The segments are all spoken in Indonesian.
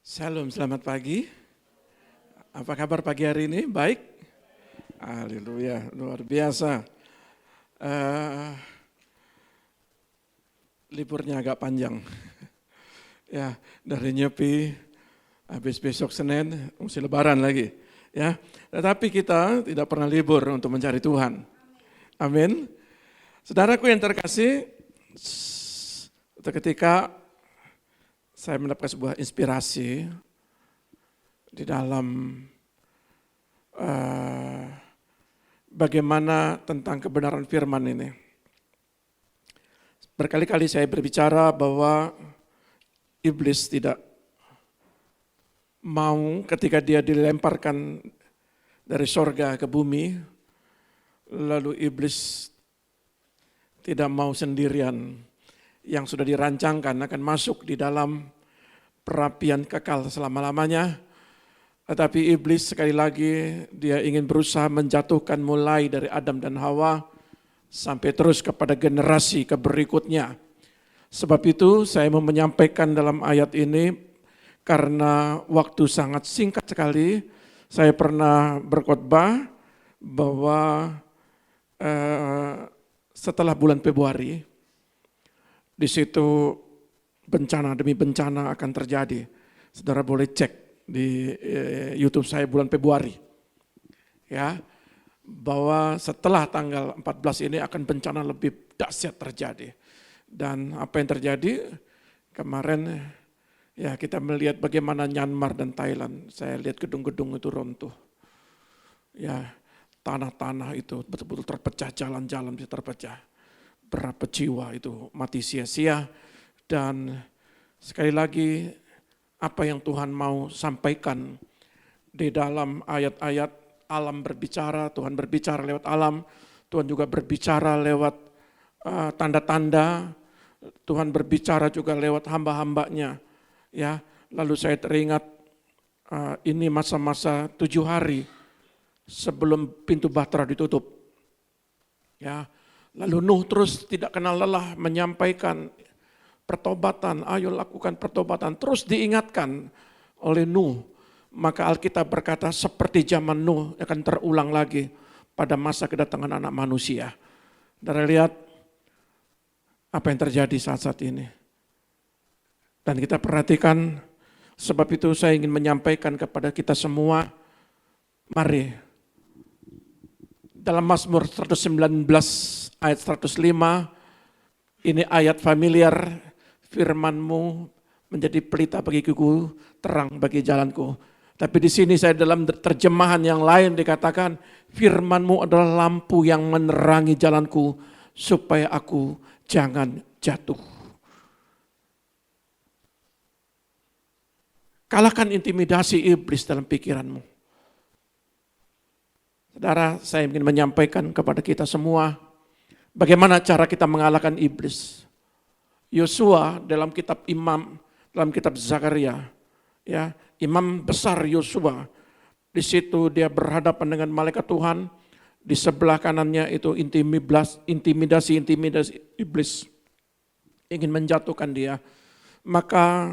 Shalom, selamat pagi. Apa kabar pagi hari ini? Baik? Haleluya, luar biasa. Liburnya agak panjang. Ya, dari Nyepi, habis besok Senin, mesti lebaran lagi. Ya, tetapi kita tidak pernah libur untuk mencari Tuhan. Amin. Saudaraku yang terkasih, ketika saya mendapatkan sebuah inspirasi di dalam bagaimana tentang kebenaran firman ini. Berkali-kali saya berbicara bahwa iblis tidak mau ketika dia dilemparkan dari sorga ke bumi, lalu iblis tidak mau sendirian. Yang sudah dirancangkan akan masuk di dalam perapian kekal selama-lamanya. Tetapi iblis sekali lagi dia ingin berusaha menjatuhkan mulai dari Adam dan Hawa sampai terus kepada generasi berikutnya. Sebab itu saya mau menyampaikan dalam ayat ini karena waktu sangat singkat sekali. Saya pernah berkhotbah bahwa setelah bulan Februari di situ bencana demi bencana akan terjadi. Saudara boleh cek di YouTube saya bulan Februari. Ya, bahwa setelah tanggal 14 ini akan bencana lebih dahsyat terjadi. Dan apa yang terjadi kemarin ya kita melihat bagaimana Myanmar dan Thailand. Saya lihat gedung-gedung itu runtuh. Ya, tanah-tanah itu betul-betul terpecah, jalan-jalan bisa terpecah. Berapa jiwa itu mati sia-sia, dan sekali lagi apa yang Tuhan mau sampaikan di dalam ayat-ayat alam berbicara, Tuhan berbicara lewat alam, Tuhan juga berbicara lewat tanda-tanda, Tuhan berbicara juga lewat hamba-hambanya. Ya, lalu saya teringat ini masa-masa 7 hari sebelum pintu Bahtera ditutup. Ya. Lalu Nuh terus tidak kenal lelah menyampaikan pertobatan, ayo lakukan pertobatan. Terus diingatkan oleh Nuh. Maka Alkitab berkata seperti zaman Nuh akan terulang lagi pada masa kedatangan anak manusia. Dan lihat apa yang terjadi saat-saat ini. Dan kita perhatikan, sebab itu saya ingin menyampaikan kepada kita semua, mari dalam Mazmur 119 ayat 105, ini ayat familiar, firman-Mu menjadi pelita bagiku, terang bagi jalanku. Tapi di sini saya dalam terjemahan yang lain dikatakan, firman-Mu adalah lampu yang menerangi jalanku, supaya aku jangan jatuh. Kalahkan intimidasi iblis dalam pikiranmu. Saudara, saya ingin menyampaikan kepada kita semua, bagaimana cara kita mengalahkan iblis. Yosua dalam kitab Imam, dalam kitab Zakaria, ya, imam besar Yosua, di situ dia berhadapan dengan malaikat Tuhan, di sebelah kanannya itu intimidasi iblis, ingin menjatuhkan dia. Maka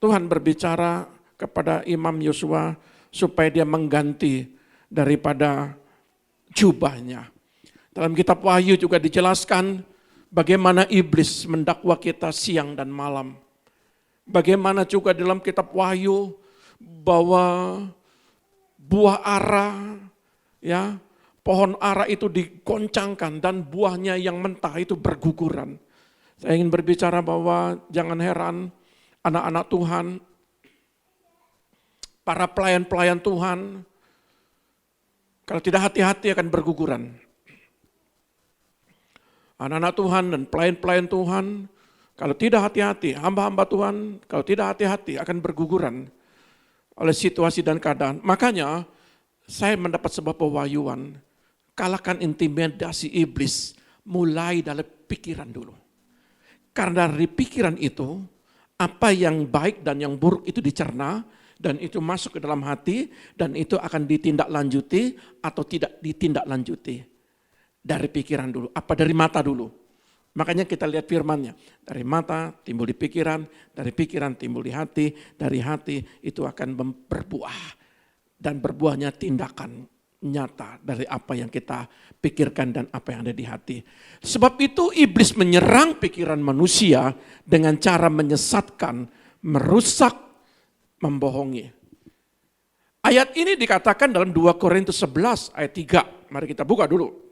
Tuhan berbicara kepada imam Yosua, supaya dia mengganti daripada jubahnya. Dalam kitab Wahyu juga dijelaskan bagaimana iblis mendakwa kita siang dan malam. Bagaimana juga dalam kitab Wahyu bahwa buah ara, ya, pohon ara itu digoncangkan dan buahnya yang mentah itu berguguran. Saya ingin berbicara bahwa jangan heran anak-anak Tuhan, para pelayan-pelayan Tuhan, kalau tidak hati-hati akan berguguran. Anak-anak Tuhan dan pelayan-pelayan Tuhan, kalau tidak hati-hati, hamba-hamba Tuhan, kalau tidak hati-hati akan berguguran oleh situasi dan keadaan. Makanya saya mendapat sebuah pewahyuan, kalahkan intimidasi iblis mulai dari pikiran dulu. Karena dari pikiran itu, apa yang baik dan yang buruk itu dicerna, dan itu masuk ke dalam hati, dan itu akan ditindaklanjuti atau tidak ditindaklanjuti. Dari pikiran dulu, apa dari mata dulu? Makanya kita lihat firman-Nya. Dari mata timbul di pikiran, dari pikiran timbul di hati, dari hati itu akan berbuah. Dan berbuahnya tindakan nyata dari apa yang kita pikirkan dan apa yang ada di hati. Sebab itu iblis menyerang pikiran manusia dengan cara menyesatkan, merusak, membohongi. Ayat ini dikatakan dalam 2 Korintus 11 ayat 3. Mari kita buka dulu.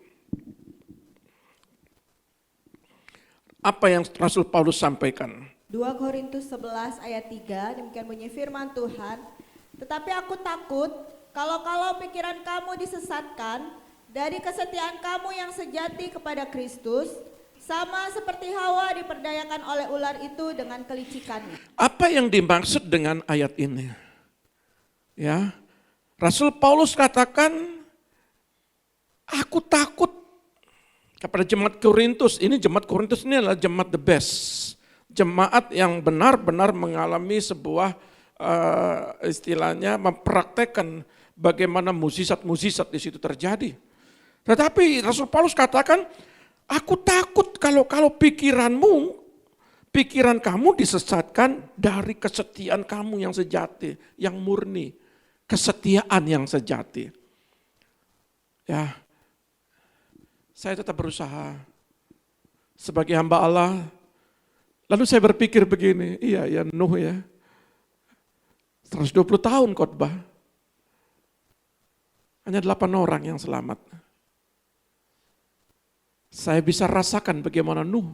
Apa yang Rasul Paulus sampaikan? 2 Korintus 11 ayat 3, demikian bunyi firman Tuhan. Tetapi aku takut kalau pikiran kamu disesatkan dari kesetiaan kamu yang sejati kepada Kristus, sama seperti Hawa diperdayakan oleh ular itu dengan kelicikannya. Apa yang dimaksud dengan ayat ini? Ya, Rasul Paulus katakan, aku takut kepada jemaat Korintus. Jemaat Korintus ini adalah jemaat the best. Jemaat yang benar-benar mengalami sebuah istilahnya mempraktekkan bagaimana mukjizat-mukjizat di situ terjadi. Tetapi Rasul Paulus katakan, aku takut kalau pikiran kamu disesatkan dari kesetiaan kamu yang sejati, yang murni, kesetiaan yang sejati. Ya, saya tetap berusaha sebagai hamba Allah. Lalu saya berpikir begini, iya ya Nuh ya, 120 tahun khotbah, hanya 8 orang yang selamat. Saya bisa rasakan bagaimana Nuh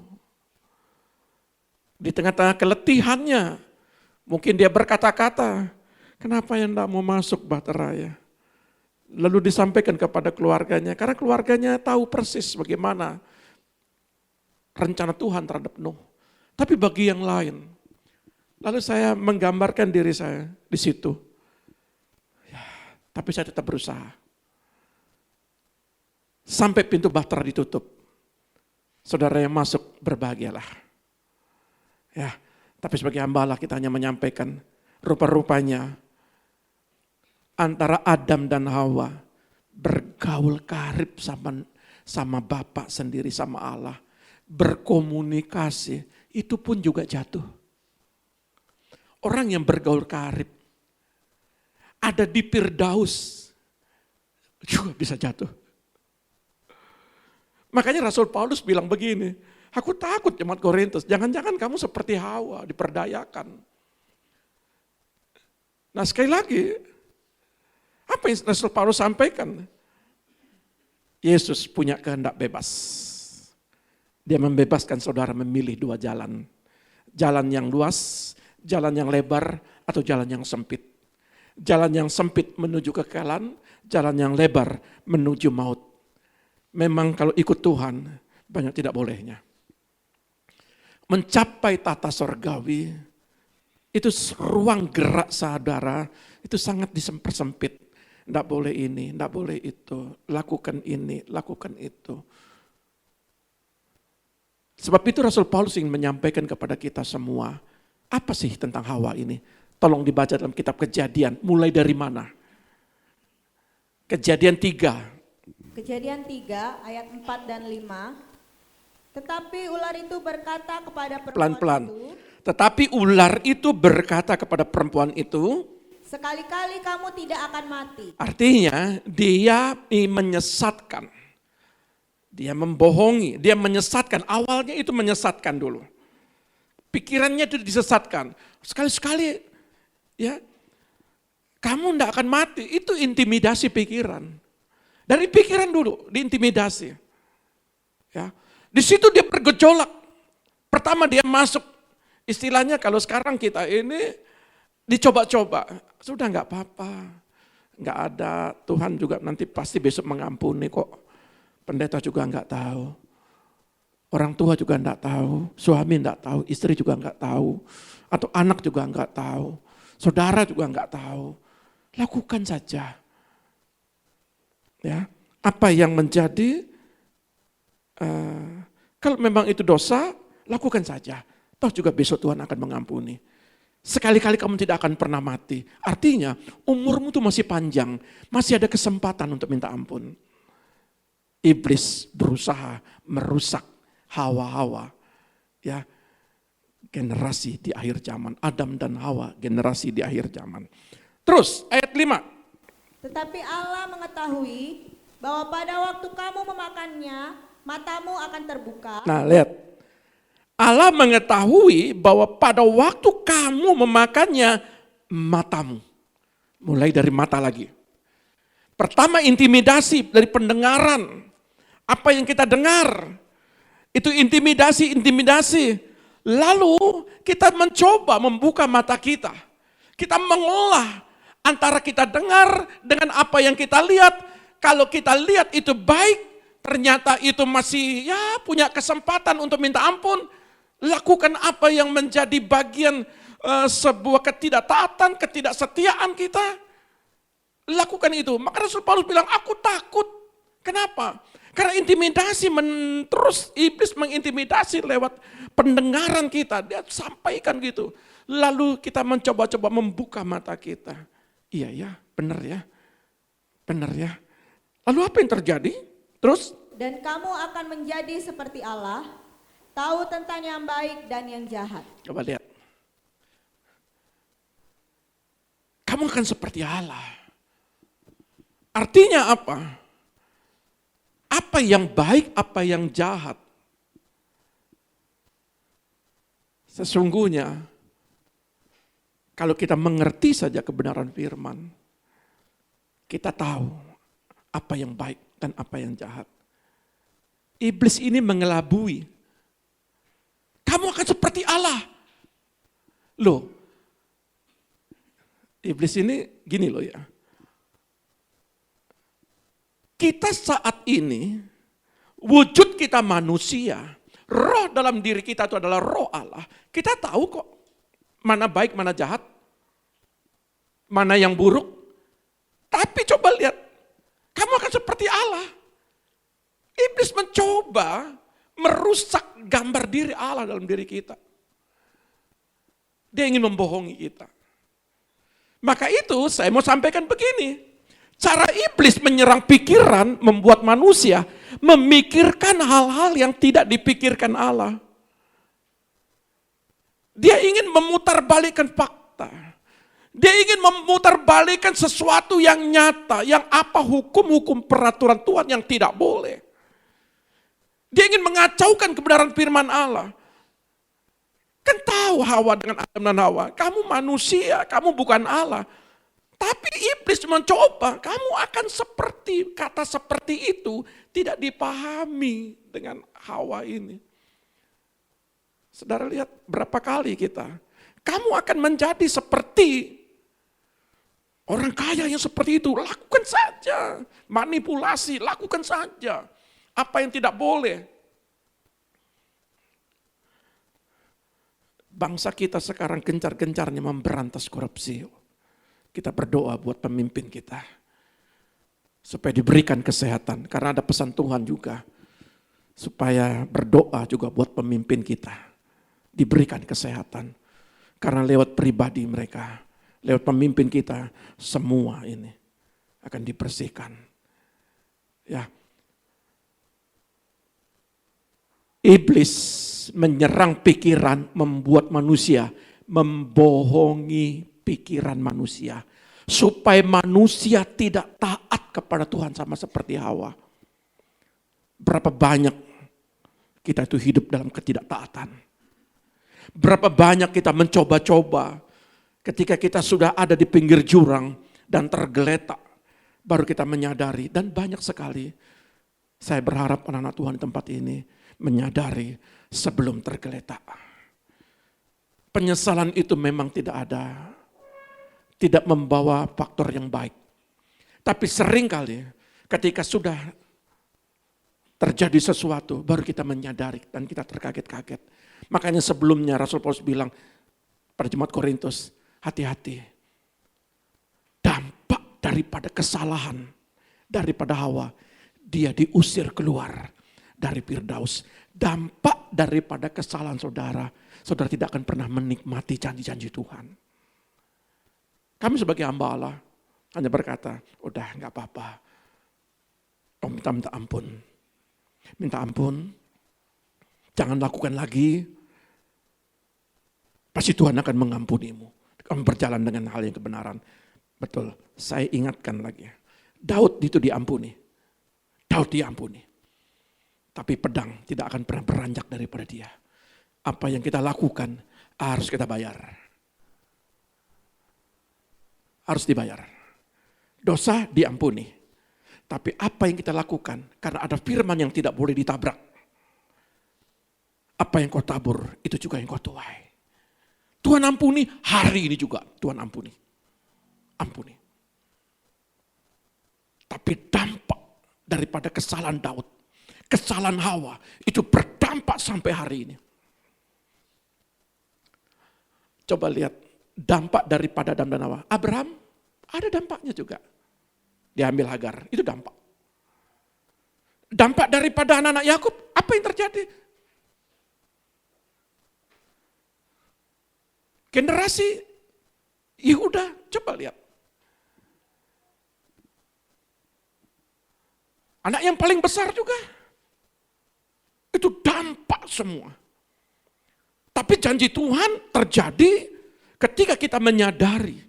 di tengah-tengah keletihannya, mungkin dia berkata-kata, kenapa yang tidak mau masuk bahtera ya? Lalu disampaikan kepada keluarganya, karena keluarganya tahu persis bagaimana rencana Tuhan terhadap Nuh. Tapi bagi yang lain, lalu saya menggambarkan diri saya di situ. Ya, tapi saya tetap berusaha. Sampai pintu bahtera ditutup, saudara yang masuk berbahagialah. Ya, tapi sebagai hamba Allah kita hanya menyampaikan rupa-rupanya antara Adam dan Hawa bergaul karib sama Bapa sendiri, sama Allah, berkomunikasi, itu pun juga jatuh. Orang yang bergaul karib ada di Firdaus juga bisa jatuh. Makanya Rasul Paulus bilang begini, aku takut jemaat Korintus, jangan-jangan kamu seperti Hawa diperdayakan. Nah sekali lagi, apa yang Rasul Paulus sampaikan? Yesus punya kehendak bebas. Dia membebaskan saudara memilih 2 jalan. Jalan yang luas, jalan yang lebar, atau jalan yang sempit. Jalan yang sempit menuju kekekalan, jalan yang lebar menuju maut. Memang kalau ikut Tuhan, banyak tidak bolehnya. Mencapai tata sorgawi, itu ruang gerak saudara, itu sangat disempersempit. Tidak boleh ini, tidak boleh itu, lakukan ini, lakukan itu. Sebab itu Rasul Paulus ingin menyampaikan kepada kita semua, apa sih tentang Hawa ini? Tolong dibaca dalam kitab Kejadian, mulai dari mana? Kejadian 3. Kejadian 3 ayat 4 dan 5. Tetapi ular itu berkata kepada perempuan itu. Tetapi ular itu berkata kepada perempuan itu, sekali-kali kamu tidak akan mati. Artinya dia menyesatkan. Dia membohongi, dia menyesatkan. Awalnya itu menyesatkan dulu. Pikirannya itu disesatkan. Sekali-sekali ya, kamu tidak akan mati. Itu intimidasi pikiran. Dari pikiran dulu diintimidasi. Ya, di situ dia bergejolak. Pertama dia masuk, istilahnya kalau sekarang kita ini dicoba-coba, sudah nggak apa-apa, nggak ada, Tuhan juga nanti pasti besok mengampuni kok. Pendeta juga nggak tahu, orang tua juga nggak tahu, suami nggak tahu, istri juga nggak tahu, atau anak juga nggak tahu, saudara juga nggak tahu. Lakukan saja. Ya, apa yang menjadi kalau memang itu dosa, lakukan saja. Toh juga besok Tuhan akan mengampuni. Sekali-kali kamu tidak akan pernah mati. Artinya umurmu itu masih panjang, masih ada kesempatan untuk minta ampun. Iblis berusaha merusak Hawa-Hawa, ya, generasi di akhir zaman. Adam dan Hawa, generasi di akhir zaman. Terus ayat 5. Tetapi Allah mengetahui bahwa pada waktu kamu memakannya, matamu akan terbuka. Nah, lihat. Allah mengetahui bahwa pada waktu kamu memakannya, matamu. Mulai dari mata lagi. Pertama intimidasi dari pendengaran. Apa yang kita dengar, itu intimidasi. Lalu kita mencoba membuka mata kita. Kita mengolah antara kita dengar dengan apa yang kita lihat. Kalau kita lihat itu baik, ternyata itu masih punya kesempatan untuk minta ampun. Lakukan apa yang menjadi bagian sebuah ketidaktaatan, ketidaksetiaan kita. Lakukan itu. Maka Rasul Paulus bilang, aku takut. Kenapa? Karena intimidasi, terus iblis mengintimidasi lewat pendengaran kita. Dia sampaikan gitu. Lalu kita mencoba-coba membuka mata kita. Iya ya, benar ya. Benar ya. Lalu apa yang terjadi? Terus? Dan kamu akan menjadi seperti Allah, tahu tentang yang baik dan yang jahat. Coba lihat. Kamu akan seperti Allah. Artinya apa? Apa yang baik, apa yang jahat. Sesungguhnya, kalau kita mengerti saja kebenaran firman, kita tahu apa yang baik dan apa yang jahat. Iblis ini mengelabui. Kamu akan seperti Allah. Loh, iblis ini gini loh ya. Kita saat ini, wujud kita manusia, roh dalam diri kita itu adalah roh Allah. Kita tahu kok mana baik, mana jahat, mana yang buruk. Tapi coba lihat, kamu akan seperti Allah. Iblis mencoba merusak gambar diri Allah dalam diri kita. Dia ingin membohongi kita. Maka itu saya mau sampaikan begini. Cara iblis menyerang pikiran membuat manusia memikirkan hal-hal yang tidak dipikirkan Allah. Dia ingin memutarbalikkan fakta. Dia ingin memutarbalikkan sesuatu yang nyata, yang apa hukum-hukum peraturan Tuhan yang tidak boleh. Dia ingin mengacaukan kebenaran firman Allah. Kan tahu Hawa dengan Adam dan Hawa, kamu manusia, kamu bukan Allah. Tapi iblis mencoba, kamu akan seperti, kata seperti itu tidak dipahami dengan Hawa ini. Saudara lihat berapa kali kita, kamu akan menjadi seperti orang kaya yang seperti itu, lakukan saja. Manipulasi, lakukan saja. Apa yang tidak boleh. Bangsa kita sekarang gencar-gencarnya memberantas korupsi. Kita berdoa buat pemimpin kita. Supaya diberikan kesehatan. Karena ada pesan Tuhan juga. Supaya berdoa juga buat pemimpin kita. Diberikan kesehatan. Karena lewat pribadi mereka. Lewat pemimpin kita. Semua ini akan dibersihkan. Ya. Iblis menyerang pikiran, membuat manusia membohongi pikiran manusia. Supaya manusia tidak taat kepada Tuhan sama seperti Hawa. Berapa banyak kita itu hidup dalam ketidaktaatan. Berapa banyak kita mencoba-coba ketika kita sudah ada di pinggir jurang dan tergeletak. Baru kita menyadari, dan banyak sekali saya berharap anak-anak Tuhan di tempat ini menyadari sebelum tergeletak. Penyesalan itu memang tidak ada. Tidak membawa faktor yang baik. Tapi seringkali ketika sudah terjadi sesuatu, baru kita menyadari dan kita terkaget-kaget. Makanya sebelumnya Rasul Paulus bilang pada jemaat Korintus, hati-hati. Dampak daripada kesalahan, daripada Hawa, dia diusir keluar dari Firdaus. Dampak daripada kesalahan saudara, saudara tidak akan pernah menikmati janji-janji Tuhan. Kami sebagai hamba Allah hanya berkata, udah gak apa-apa. Om minta ampun. Minta ampun. Jangan lakukan lagi. Pasti Tuhan akan mengampunimu. Kamu berjalan dengan hal yang kebenaran. Betul, saya ingatkan lagi. Daud itu diampuni. Daud diampuni. Tapi pedang tidak akan pernah beranjak daripada dia. Apa yang kita lakukan harus kita bayar. Harus dibayar. Dosa diampuni. Tapi apa yang kita lakukan, karena ada firman yang tidak boleh ditabrak. Apa yang kau tabur, itu juga yang kau tuai. Tuhan ampuni, hari ini juga Tuhan ampuni. Ampuni. Tapi dampak daripada kesalahan Daud, kesalahan Hawa, itu berdampak sampai hari ini. Coba lihat dampak daripada Adam dan Hawa. Abraham ada dampaknya juga. Diambil Hagar, itu dampak. Dampak daripada anak-anak Yakub, apa yang terjadi? Generasi Yehuda, coba lihat. Anak yang paling besar juga. Itu dampak semua. Tapi janji Tuhan terjadi ketika kita menyadari.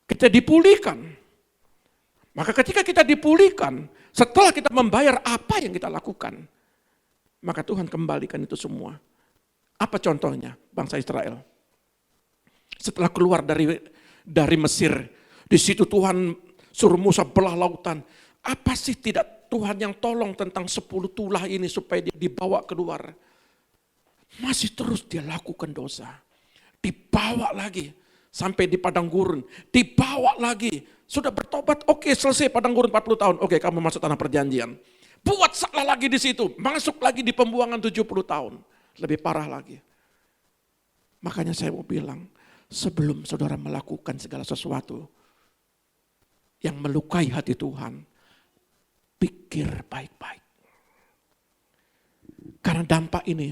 Kita dipulihkan. Maka ketika kita dipulihkan, setelah kita membayar apa yang kita lakukan, maka Tuhan kembalikan itu semua. Apa contohnya? Bangsa Israel. Setelah keluar dari Mesir, di situ Tuhan suruh Musa belah lautan. Apa sih tidak Tuhan yang tolong tentang 10 tulah ini supaya dia dibawa keluar? Masih terus dia lakukan dosa. Dibawa lagi sampai di padang gurun, dibawa lagi. Sudah bertobat, oke selesai padang gurun 40 tahun, oke kamu masuk tanah perjanjian. Buat salah lagi di situ, masuk lagi di pembuangan 70 tahun. Lebih parah lagi. Makanya saya mau bilang, sebelum saudara melakukan segala sesuatu yang melukai hati Tuhan, pikir baik-baik. Karena dampak ini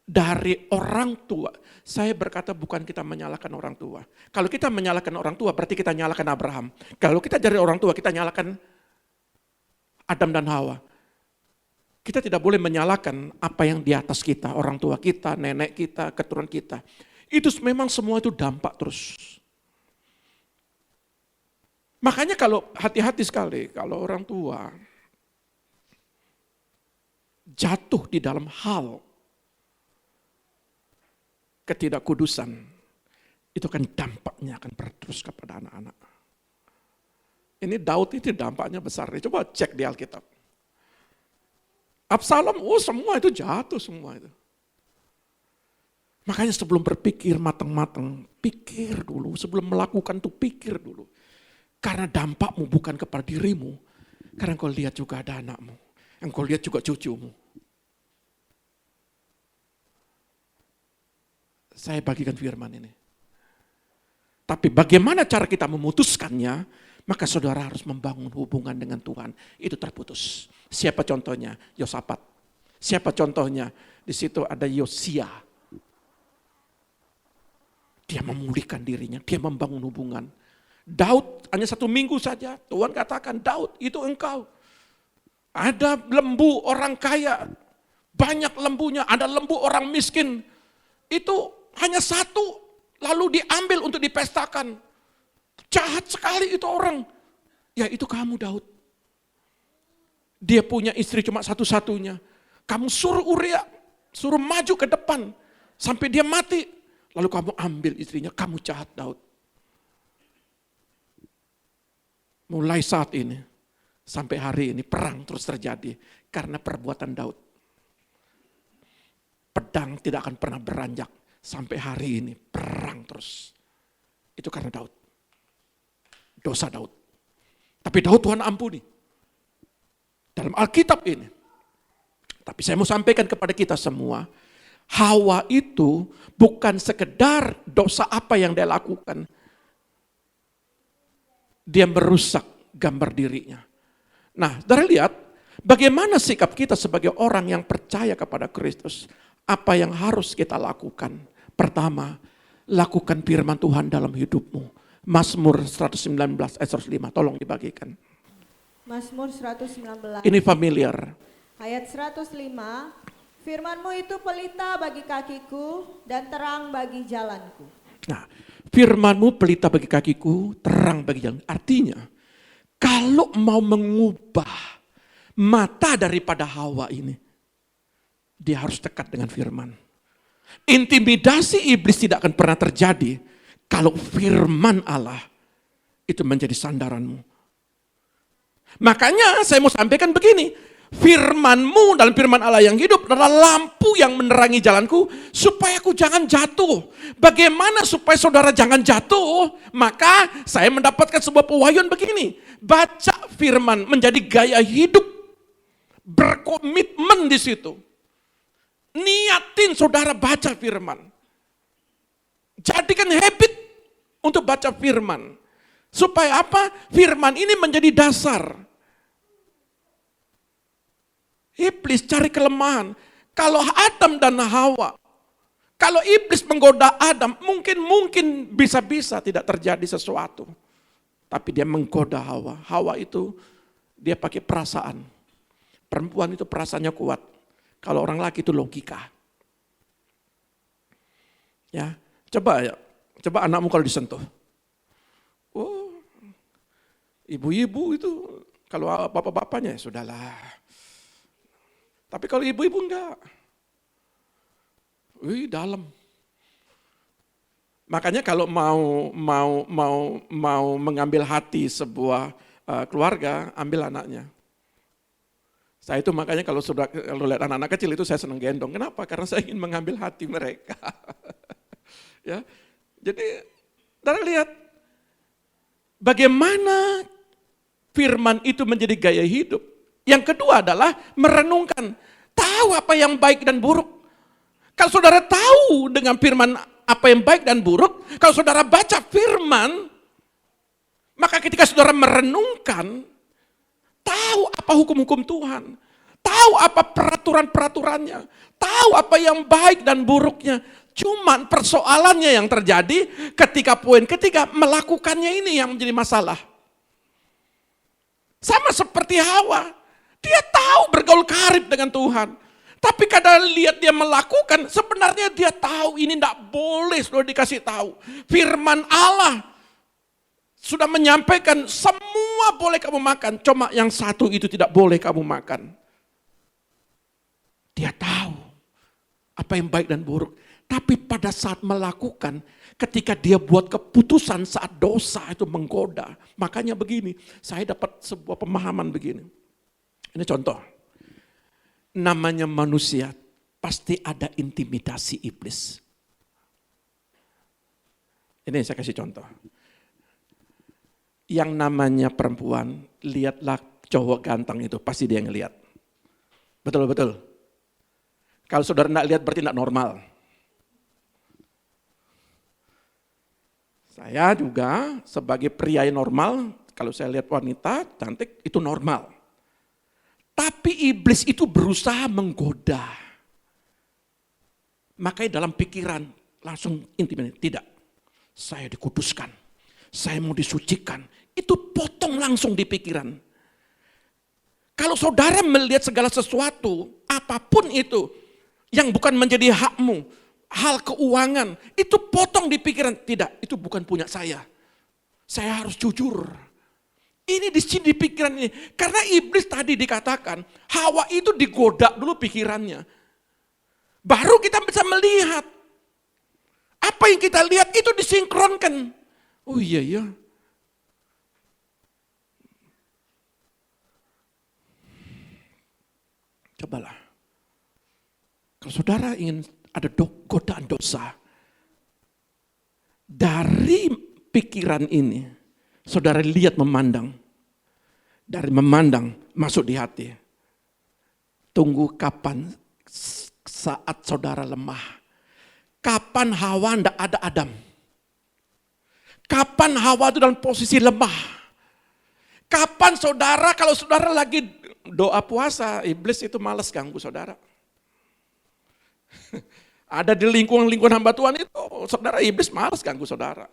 dari orang tua. Saya berkata bukan kita menyalahkan orang tua. Kalau kita menyalahkan orang tua berarti kita nyalahkan Abraham. Kalau kita dari orang tua kita nyalahkan Adam dan Hawa. Kita tidak boleh menyalahkan apa yang di atas kita, orang tua kita, nenek kita, keturunan kita. Itu memang semua itu dampak terus. Makanya kalau hati-hati sekali kalau orang tua jatuh di dalam hal ketidakkudusan, itu kan dampaknya akan terus kepada anak-anak. Ini Daud itu dampaknya besar. Coba cek di Alkitab. Absalom, semua itu jatuh semua itu. Makanya sebelum berpikir matang-matang, pikir dulu. Sebelum melakukan tuh pikir dulu. Karena dampakmu bukan kepada dirimu. Karena engkau lihat juga ada anakmu. Engkau lihat juga cucumu. Saya bagikan firman ini. Tapi bagaimana cara kita memutuskannya, maka saudara harus membangun hubungan dengan Tuhan. Itu terputus. Siapa contohnya? Yosafat. Siapa contohnya? Di situ ada Yosia. Dia memulihkan dirinya, dia membangun hubungan. Daud hanya 1 minggu saja, Tuhan katakan, Daud itu engkau. Ada lembu orang kaya, banyak lembunya, ada lembu orang miskin. Itu hanya 1, lalu diambil untuk dipestakan. Jahat sekali itu orang. Ya itu kamu Daud. Dia punya istri cuma satu-satunya. Kamu suruh Uria, suruh maju ke depan. Sampai dia mati. Lalu kamu ambil istrinya, kamu jahat Daud. Mulai saat ini, sampai hari ini perang terus terjadi. Karena perbuatan Daud. Pedang tidak akan pernah beranjak. Sampai hari ini perang terus. Itu karena Daud. Dosa Daud. Tapi Daud Tuhan ampuni. Dalam Alkitab ini. Tapi saya mau sampaikan kepada kita semua. Hawa itu bukan sekedar dosa apa yang dia lakukan. Dia merusak gambar dirinya. Nah, saudara lihat bagaimana sikap kita sebagai orang yang percaya kepada Kristus. Apa yang harus kita lakukan? Pertama, lakukan firman Tuhan dalam hidupmu. Mazmur 119 ayat 105, tolong dibagikan. Mazmur 119. Ini familiar. Ayat 105, Firman-Mu itu pelita bagi kakiku dan terang bagi jalanku. Nah, firman-Mu pelita bagi kakiku, terang bagi jalan. Artinya, kalau mau mengubah mata daripada Hawa ini, dia harus dekat dengan firman. Intimidasi iblis tidak akan pernah terjadi kalau firman Allah itu menjadi sandaranmu. Makanya saya mau sampaikan begini, firman-Mu dalam firman Allah yang hidup adalah lampu yang menerangi jalanku supaya aku jangan jatuh. Bagaimana supaya saudara jangan jatuh? Maka saya mendapatkan sebuah pewahyuan begini, baca firman menjadi gaya hidup, berkomitmen di situ. Niatin saudara baca firman. Jadikan habit untuk baca firman. Supaya apa? Firman ini menjadi dasar. Iblis cari kelemahan. Kalau Adam dan Hawa, kalau iblis menggoda Adam, mungkin bisa-bisa tidak terjadi sesuatu. Tapi dia menggoda Hawa. Hawa itu dia pakai perasaan. Perempuan itu perasaannya kuat. Kalau orang laki itu logika. Ya, coba anakmu kalau disentuh. Oh, ibu-ibu itu kalau bapak-bapaknya ya sudahlah. Tapi kalau ibu-ibu enggak. Dalam. Makanya kalau mau mengambil hati sebuah keluarga, ambil anaknya. Saya itu makanya kalau lihat anak-anak kecil itu saya senang gendong. Kenapa? Karena saya ingin mengambil hati mereka. Ya, jadi saudara lihat bagaimana firman itu menjadi gaya hidup. Yang kedua adalah merenungkan, tahu apa yang baik dan buruk. Kalau saudara tahu dengan firman apa yang baik dan buruk, kalau saudara baca firman, maka ketika saudara merenungkan, tahu apa hukum-hukum Tuhan, tahu apa peraturan-peraturannya, tahu apa yang baik dan buruknya. Cuman persoalannya yang terjadi ketika poin ketiga melakukannya ini yang menjadi masalah. Sama seperti Hawa, dia tahu bergaul karib dengan Tuhan. Tapi kadang lihat dia melakukan, sebenarnya dia tahu ini tidak boleh, sudah dikasih tahu. Firman Allah sudah menyampaikan semua boleh kamu makan, cuma yang satu itu tidak boleh kamu makan. Dia tahu apa yang baik dan buruk. Tapi pada saat melakukan, ketika dia buat keputusan saat dosa itu menggoda. Makanya begini, saya dapat sebuah pemahaman begini. Ini contoh. Namanya manusia, pasti ada intimidasi iblis. Ini saya kasih contoh. Yang namanya perempuan, lihatlah cowok ganteng itu, pasti dia ngelihat. Betul-betul. Kalau saudara tidak lihat berarti tidak normal. Saya juga sebagai pria yang normal, kalau saya lihat wanita cantik itu normal. Tapi iblis itu berusaha menggoda. Makanya dalam pikiran langsung intimidasi. Tidak, saya dikuduskan, saya mau disucikan. Itu potong langsung di pikiran. Kalau saudara melihat segala sesuatu, apapun itu, yang bukan menjadi hakmu, hal keuangan, itu potong di pikiran. Tidak, itu bukan punya saya. Saya harus jujur. Ini di sini di pikiran ini. Karena iblis tadi dikatakan, Hawa itu digoda dulu pikirannya. Baru kita bisa melihat. Apa yang kita lihat itu disinkronkan. Oh iya. Cobalah. Kalau saudara ingin ada godaan dosa, dari pikiran ini, saudara lihat memandang. Dari memandang masuk di hati. Tunggu kapan saat saudara lemah. Kapan Hawa tidak ada Adam. Kapan Hawa itu dalam posisi lemah. Kapan saudara, kalau saudara lagi doa puasa, iblis itu malas ganggu saudara. Ada di lingkungan hamba Tuhan itu, saudara iblis malas ganggu saudara.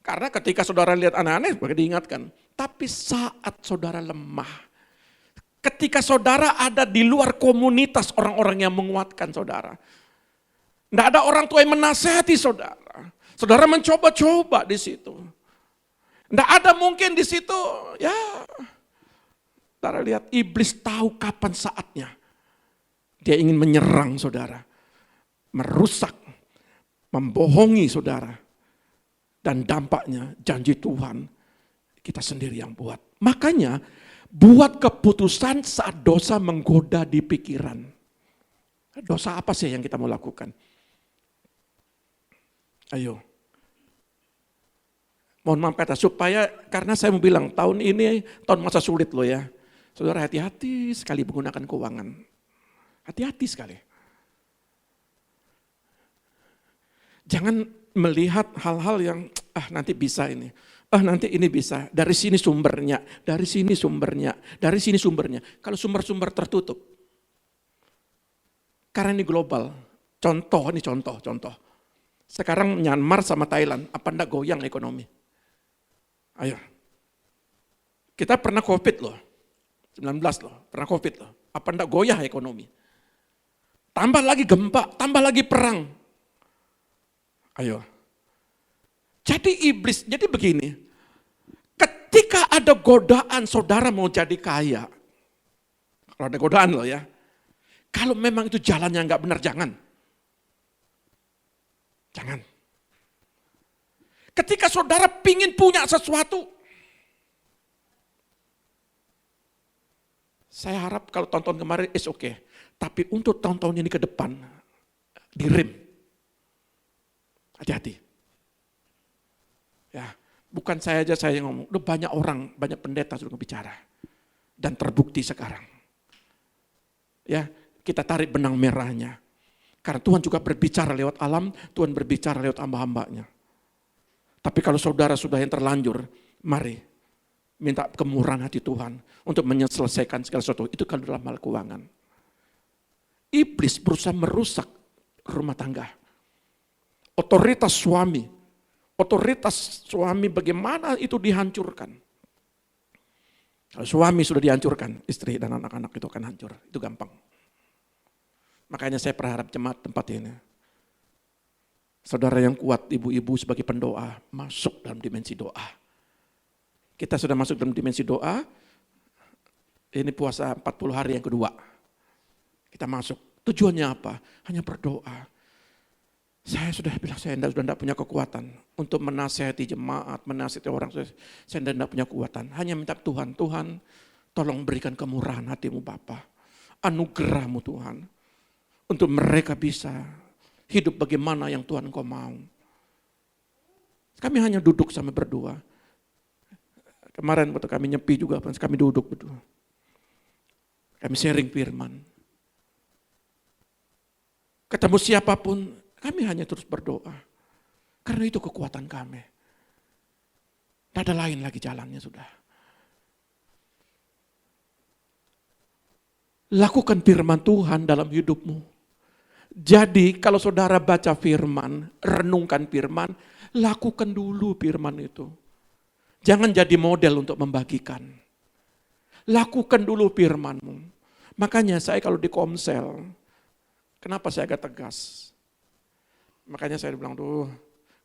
Karena ketika saudara lihat aneh-aneh, maka diingatkan. Tapi saat saudara lemah, Ketika saudara ada di luar komunitas orang-orang yang menguatkan saudara. Tidak ada orang tua yang menasihati saudara. Saudara mencoba-coba di situ. Tidak ada mungkin di situ, ya. Saudara lihat, iblis tahu kapan saatnya. Dia ingin menyerang saudara. Merusak, membohongi saudara. Dan dampaknya janji Tuhan kita sendiri yang buat. Makanya buat keputusan saat dosa menggoda di pikiran. Dosa apa sih yang kita mau lakukan? Ayo. Mohon maaf kata, supaya karena saya mau bilang tahun ini tahun masa sulit loh ya. Saudara hati-hati sekali menggunakan keuangan. Hati-hati sekali. Jangan melihat hal-hal yang nanti bisa ini. Nanti ini bisa. Dari sini sumbernya, dari sini sumbernya, dari sini sumbernya. Kalau sumber-sumber tertutup. Karena ini global. Contoh. Sekarang Myanmar sama Thailand, apa enggak goyang ekonomi? Ayo. Kita pernah COVID loh. 19 loh, pernah COVID loh. Apa enggak goyah ekonomi? Tambah lagi gempa, tambah lagi perang. Ayo. Jadi iblis, jadi begini. Ketika ada godaan saudara mau jadi kaya. Kalau ada godaan loh ya. Kalau memang itu jalan yang enggak benar, jangan. Jangan. Ketika saudara pingin punya sesuatu, saya harap kalau tahun-tahun kemarin is okay. Tapi untuk tahun-tahun ini ke depan, direm. Hati-hati. Ya, bukan saya aja saya yang ngomong, udah banyak orang, banyak pendeta sudah bicara. Dan terbukti sekarang. Ya, kita tarik benang merahnya. Karena Tuhan juga berbicara lewat alam, Tuhan berbicara lewat hamba-hambanya. Tapi kalau saudara sudah yang terlanjur, mari minta kemurahan hati Tuhan untuk menyelesaikan segala sesuatu. Itu kalau dalam hal keuangan. Iblis berusaha merusak rumah tangga. Otoritas suami bagaimana itu dihancurkan. Kalau suami sudah dihancurkan, istri dan anak-anak itu akan hancur. Itu gampang. Makanya saya berharap jemaat tempat ini. Saudara yang kuat, ibu-ibu sebagai pendoa, masuk dalam dimensi doa. Kita sudah masuk dalam dimensi doa, ini puasa 40 hari yang kedua. Kita masuk. Tujuannya apa? Hanya berdoa. Saya sudah bilang, saya sudah tidak punya kekuatan untuk menasihati jemaat, menasihati orang. Saya sudah tidak punya kekuatan. Hanya minta Tuhan, Tuhan tolong berikan kemurahan hatimu Bapa. Anugerahmu Tuhan. Untuk mereka bisa hidup bagaimana yang Tuhan Engkau mau. Kami hanya duduk sambil berdoa. Kemarin waktu kami nyepi juga, kami duduk berdua. Kami sharing firman. Ketemu siapapun, kami hanya terus berdoa. Karena itu kekuatan kami. Tidak ada lain lagi jalannya sudah. Lakukan firman Tuhan dalam hidupmu. Jadi kalau saudara baca firman, renungkan firman, lakukan dulu firman itu. Jangan jadi model untuk membagikan. Lakukan dulu firmanmu. Makanya saya kalau di Komsel, kenapa saya agak tegas? Makanya saya bilang tuh,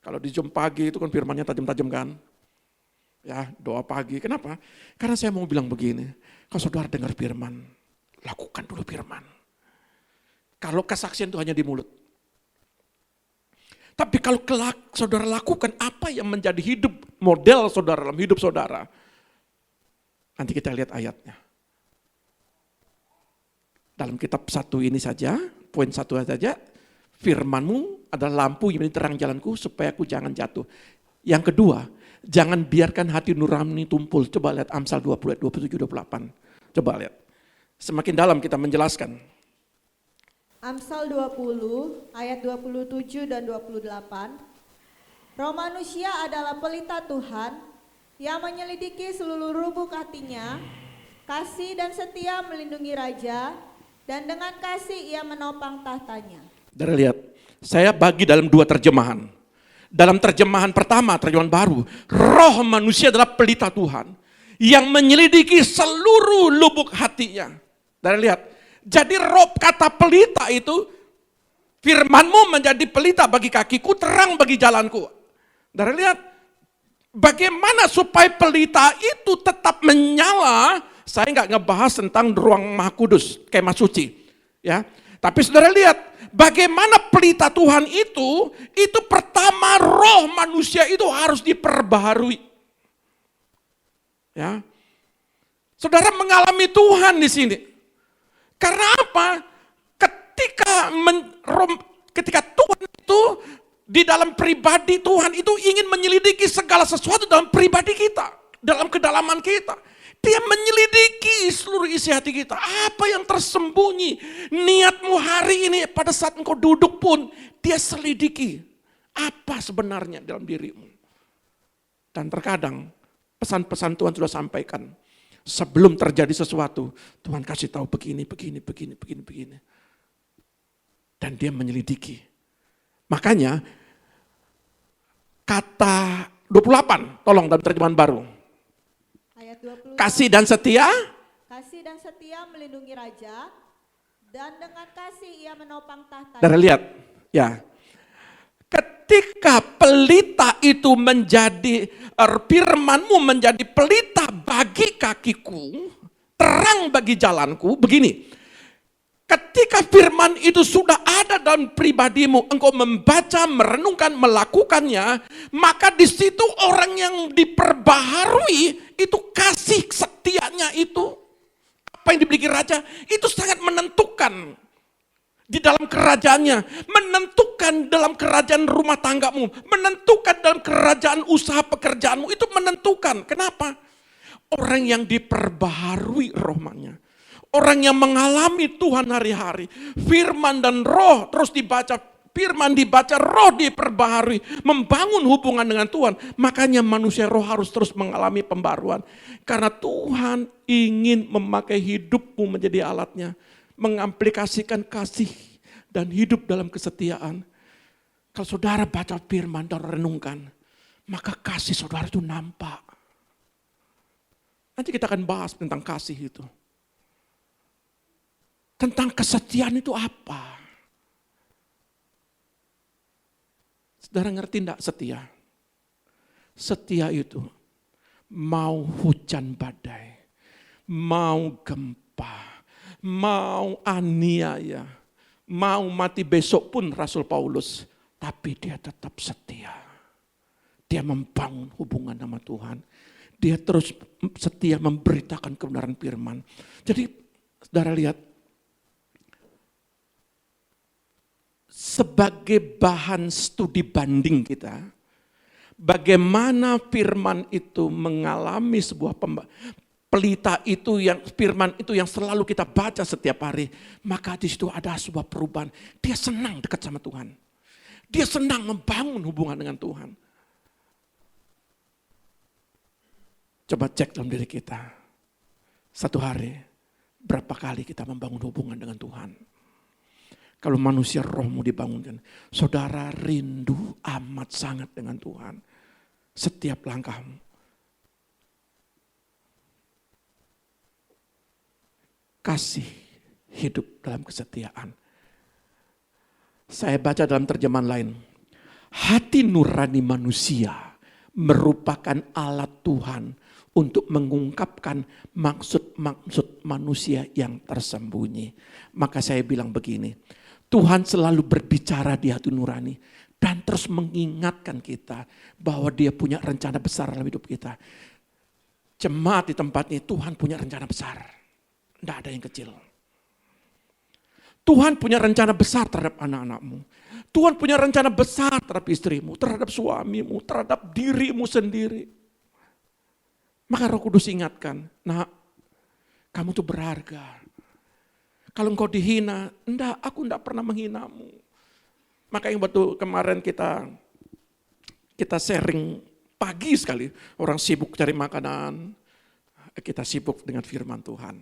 kalau di jam pagi itu kan firmannya tajam-tajam kan. Ya, doa pagi. Kenapa? Karena saya mau bilang begini, kalau saudara dengar firman, lakukan dulu firman. Kalau kesaksian itu hanya di mulut. Tapi kalau kelak saudara lakukan apa yang menjadi hidup model saudara dalam hidup saudara. Nanti kita lihat ayatnya. Dalam kitab 1 ini saja, poin 1 saja, firmanmu adalah lampu yang terang jalanku supaya aku jangan jatuh. Yang kedua, jangan biarkan hati nurani tumpul. Coba lihat Amsal 20 ayat 27-28. Coba lihat. Semakin dalam kita menjelaskan. Amsal 20 ayat 27 dan 28. Roh manusia adalah pelita Tuhan yang menyelidiki seluruh lubuk hatinya. Kasih dan setia melindungi raja dan dengan kasih ia menopang tahtanya. Saudara lihat, saya bagi dalam 2 terjemahan. Dalam terjemahan pertama, terjemahan baru, roh manusia adalah pelita Tuhan yang menyelidiki seluruh lubuk hatinya. Dan lihat, jadi roh kata pelita itu, firman-Mu menjadi pelita bagi kakiku, terang bagi jalanku. Dan lihat, bagaimana supaya pelita itu tetap menyala. Saya nggak ngebahas tentang ruang Maha Kudus, kemah suci, ya. Tapi saudara lihat, bagaimana pelita Tuhan itu pertama roh manusia itu harus diperbaharui. Ya. Saudara mengalami Tuhan di sini. Karena apa? Ketika Tuhan itu di dalam pribadi Tuhan itu ingin menyelidiki segala sesuatu dalam pribadi kita, dalam kedalaman kita. Dia menyelidiki seluruh isi hati kita. Apa yang tersembunyi, niatmu hari ini pada saat engkau duduk pun, dia selidiki apa sebenarnya dalam dirimu. Dan terkadang pesan-pesan Tuhan sudah sampaikan. Sebelum terjadi sesuatu, Tuhan kasih tahu begini. Dan dia menyelidiki. Makanya kata 28, tolong dalam terjemahan baru. Ayat 20. Kasih dan setia. Kasih dan setia melindungi raja, dan dengan kasih ia menopang tahta. Dan lihat, ya. Ketika pelita itu menjadi, firman-Mu menjadi pelita bagi kakiku, terang bagi jalanku, begini. Ketika firman itu sudah ada dalam pribadimu, engkau membaca, merenungkan, melakukannya, maka di situ orang yang diperbaharui itu kasih setianya itu, apa yang dimiliki raja, itu sangat menentukan di dalam kerajaannya, menentukan dalam kerajaan rumah tanggamu, menentukan dalam kerajaan usaha pekerjaanmu, itu menentukan. Kenapa? Orang yang diperbaharui rohnya. Orang yang mengalami Tuhan hari-hari, firman dan roh terus dibaca, firman dibaca, roh diperbaharui, membangun hubungan dengan Tuhan. Makanya manusia roh harus terus mengalami pembaruan. Karena Tuhan ingin memakai hidupmu menjadi alatnya, mengamplikasikan kasih dan hidup dalam kesetiaan. Kalau saudara baca firman dan renungkan, maka kasih saudara itu nampak. Nanti kita akan bahas tentang kasih itu. Tentang kesetiaan itu apa? Saudara ngerti enggak setia? Setia itu mau hujan badai, mau gempa, mau aniaya, mau mati besok pun Rasul Paulus, tapi dia tetap setia. Dia membangun hubungan sama Tuhan. Dia terus setia memberitakan kebenaran firman. Jadi saudara lihat, sebagai bahan studi banding kita, bagaimana firman itu mengalami sebuah pelita itu yang firman itu yang selalu kita baca setiap hari, maka di situ ada sebuah perubahan. Dia senang dekat sama Tuhan. Dia senang membangun hubungan dengan Tuhan. Coba cek dalam diri kita. Satu hari, berapa kali kita membangun hubungan dengan Tuhan? Kalau manusia rohmu dibangunkan, saudara rindu amat sangat dengan Tuhan. Setiap langkahmu. Kasih hidup dalam kesetiaan. Saya baca dalam terjemahan lain. Hati nurani manusia merupakan alat Tuhan untuk mengungkapkan maksud-maksud manusia yang tersembunyi. Maka saya bilang begini, Tuhan selalu berbicara di hati nurani dan terus mengingatkan kita bahwa Dia punya rencana besar dalam hidup kita. Jemaat di tempat ini, Tuhan punya rencana besar. Tidak ada yang kecil. Tuhan punya rencana besar terhadap anak-anakmu. Tuhan punya rencana besar terhadap istrimu, terhadap suamimu, terhadap dirimu sendiri. Maka Roh Kudus ingatkan, nak, kamu tuh berharga. Kalau engkau dihina, aku enggak pernah menghinamu. Maka yang waktu kemarin kita sharing pagi sekali, orang sibuk cari makanan, kita sibuk dengan firman Tuhan.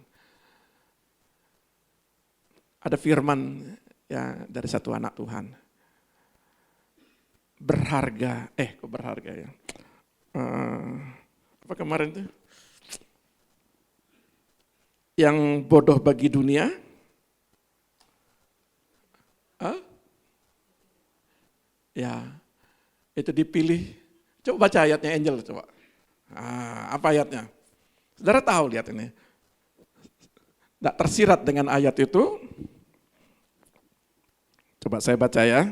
Ada firman ya dari satu anak Tuhan. Berharga, kok berharga ya. Apa kemarin tuh? yang bodoh bagi dunia? Hah? Ya, itu dipilih. Coba baca ayatnya Angel, coba. Apa ayatnya? Saudara tahu, lihat ini. Tidak tersirat dengan ayat itu. Coba saya baca ya.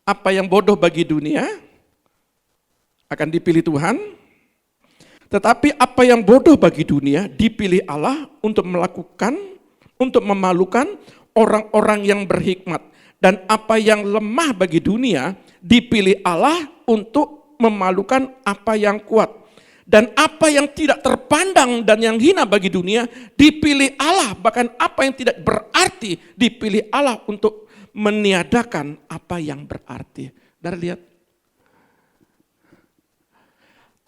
Apa yang bodoh bagi dunia akan dipilih Tuhan, tetapi apa yang bodoh bagi dunia dipilih Allah untuk memalukan orang-orang yang berhikmat. Dan apa yang lemah bagi dunia dipilih Allah untuk memalukan apa yang kuat. Dan apa yang tidak terpandang dan yang hina bagi dunia dipilih Allah, bahkan apa yang tidak berarti dipilih Allah untuk meniadakan apa yang berarti. Dari lihat,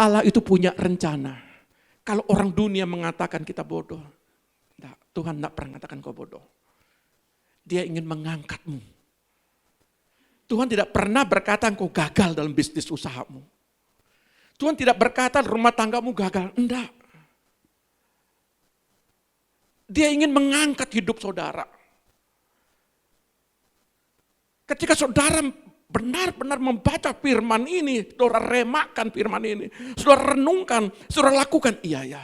Allah itu punya rencana. Kalau orang dunia mengatakan kita bodoh, Tuhan tidak pernah mengatakan kau bodoh. Dia ingin mengangkatmu. Tuhan tidak pernah berkata engkau gagal dalam bisnis usahamu. Tuhan tidak berkata rumah tanggamu gagal. Enggak. Dia ingin mengangkat hidup saudara. Ketika saudara benar-benar membaca firman ini, saudara remakan firman ini, saudara renungkan, saudara lakukan, iya,